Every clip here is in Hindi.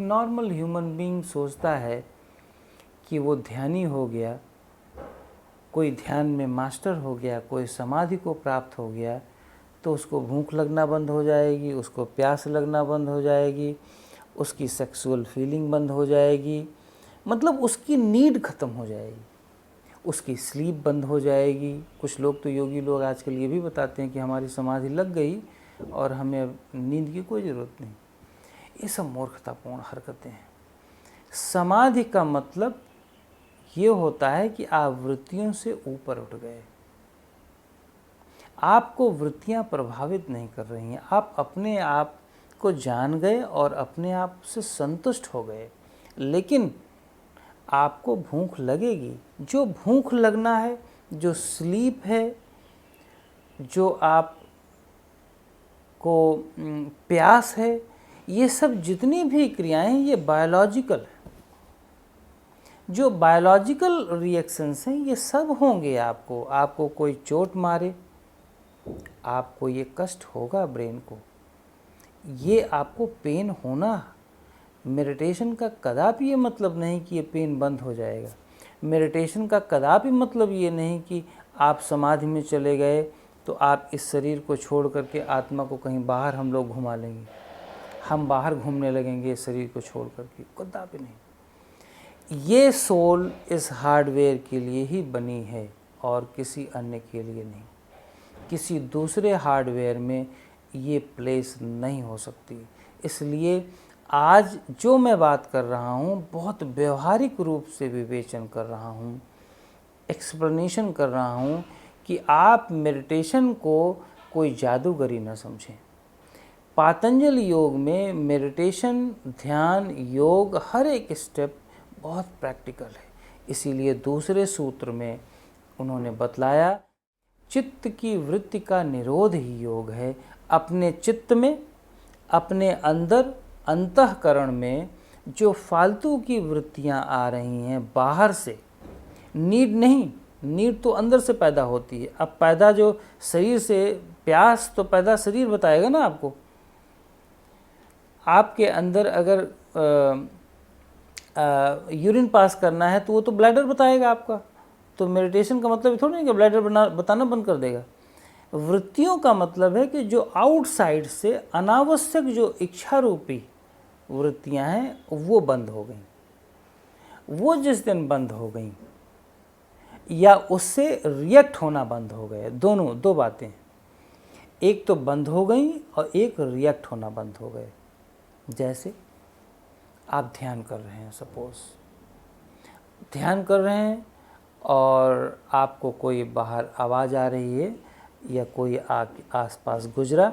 नॉर्मल ह्यूमन बीइंग सोचता है कि वो ध्यानी हो गया, कोई ध्यान में मास्टर हो गया, कोई समाधि को प्राप्त हो गया तो उसको भूख लगना बंद हो जाएगी, उसको प्यास लगना बंद हो जाएगी, उसकी सेक्सुअल फीलिंग बंद हो जाएगी, मतलब उसकी नीड ख़त्म हो जाएगी, उसकी स्लीप बंद हो जाएगी। कुछ लोग तो योगी लोग आजकल ये भी बताते हैं कि हमारी समाधि लग गई और हमें अब नींद की कोई ज़रूरत नहीं। ये सब मूर्खतापूर्ण हरकतें हैं। समाधि का मतलब ये होता है कि आप वृत्तियों से ऊपर उठ गए, आपको वृत्तियां प्रभावित नहीं कर रही हैं, आप अपने आप को जान गए और अपने आप से संतुष्ट हो गए। लेकिन आपको भूख लगेगी, जो भूख लगना है, जो स्लीप है, जो आप को प्यास है, ये सब जितनी भी क्रियाएं ये बायोलॉजिकल है। जो बायोलॉजिकल रिएक्शंस हैं ये सब होंगे। आपको कोई चोट मारे, आपको ये कष्ट होगा ब्रेन को, ये आपको पेन होना। मेडिटेशन का कदापि ये मतलब नहीं कि ये पेन बंद हो जाएगा। मेडिटेशन का कदापि मतलब ये नहीं कि आप समाधि में चले गए तो आप इस शरीर को छोड़ करके आत्मा को कहीं बाहर हम लोग घुमा लेंगे, हम बाहर घूमने लगेंगे इस शरीर को छोड़ करके, कदापि नहीं। ये सोल इस हार्डवेयर के लिए ही बनी है और किसी अन्य के लिए नहीं। किसी दूसरे हार्डवेयर में ये प्लेस नहीं हो सकती। इसलिए आज जो मैं बात कर रहा हूँ बहुत व्यवहारिक रूप से विवेचन कर रहा हूँ, एक्सप्लेनेशन कर रहा हूँ कि आप मेडिटेशन को कोई जादूगरी न समझें। पातंजल योग में मेडिटेशन, ध्यान, योग हर एक स्टेप बहुत प्रैक्टिकल है। इसीलिए दूसरे सूत्र में उन्होंने बतलाया चित्त की वृत्ति का निरोध ही योग है। अपने चित्त में, अपने अंदर अंतःकरण में जो फालतू की वृत्तियां आ रही हैं बाहर से, नीड नहीं, नीड तो अंदर से पैदा होती है। अब पैदा जो शरीर से, प्यास तो पैदा शरीर बताएगा ना आपको। आपके अंदर अगर यूरिन पास करना है तो वो तो ब्लैडर बताएगा आपका। तो मेडिटेशन का मतलब थोड़ी नहीं कि ब्लैडर बताना बंद कर देगा। वृत्तियों का मतलब है कि जो आउटसाइड से अनावश्यक जो इच्छा रूपी वृत्तियां हैं वो बंद हो गई। वो जिस दिन बंद हो गई या उससे रिएक्ट होना बंद हो गए, दो बातें, एक तो बंद हो गई और एक रिएक्ट होना बंद हो गए। जैसे आप ध्यान कर रहे हैं, सपोज ध्यान कर रहे हैं और आपको कोई बाहर आवाज़ आ रही है या कोई आसपास गुजरा,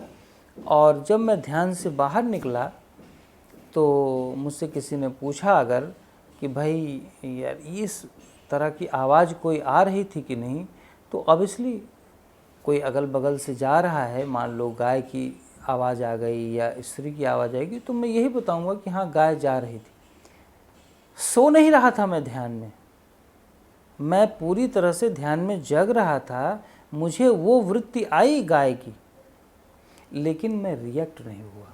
और जब मैं ध्यान से बाहर निकला तो मुझसे किसी ने पूछा अगर कि भाई यार इस तरह की आवाज़ कोई आ रही थी कि नहीं, तो ऑब्वियसली कोई अगल बगल से जा रहा है, मान लो गाय की आवाज़ आ गई या स्त्री की आवाज़ आएगी, तो मैं यही बताऊंगा कि हाँ गाय जा रही थी। सो नहीं रहा था मैं ध्यान में, मैं पूरी तरह से ध्यान में जग रहा था। मुझे वो वृत्ति आई गाय की, लेकिन मैं रिएक्ट नहीं हुआ,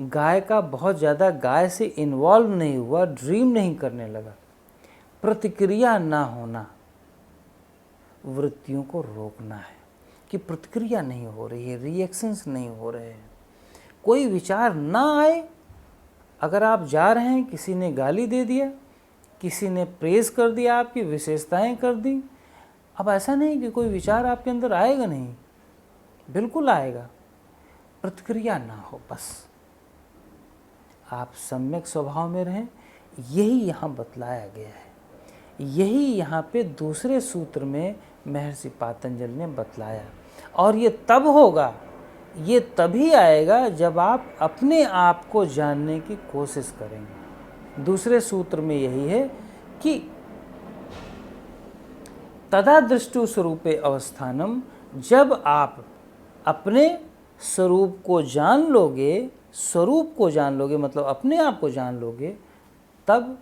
गाय का बहुत ज़्यादा गाय से इन्वॉल्व नहीं हुआ, ड्रीम नहीं करने लगा। प्रतिक्रिया ना होना, वृत्तियों को रोकना है कि प्रतिक्रिया नहीं हो रही है, रिएक्शंस नहीं हो रहे हैं, कोई विचार ना आए। अगर आप जा रहे हैं, किसी ने गाली दे दिया, किसी ने प्रेज कर दिया, आपकी विशेषताएं कर दी, अब ऐसा नहीं कि कोई विचार आपके अंदर आएगा नहीं, बिल्कुल आएगा, प्रतिक्रिया ना हो, बस आप सम्यक स्वभाव में रहें। यही यहाँ बतलाया गया है, यही यहाँ पे दूसरे सूत्र में महर्षि पातंजल ने बतलाया। और ये तब होगा, ये तभी आएगा जब आप अपने आप को जानने की कोशिश करेंगे। दूसरे सूत्र में यही है कि तदा दृष्टु स्वरूपे अवस्थानम, जब आप अपने स्वरूप को जान लोगे, स्वरूप को जान लोगे मतलब अपने आप को जान लोगे, तब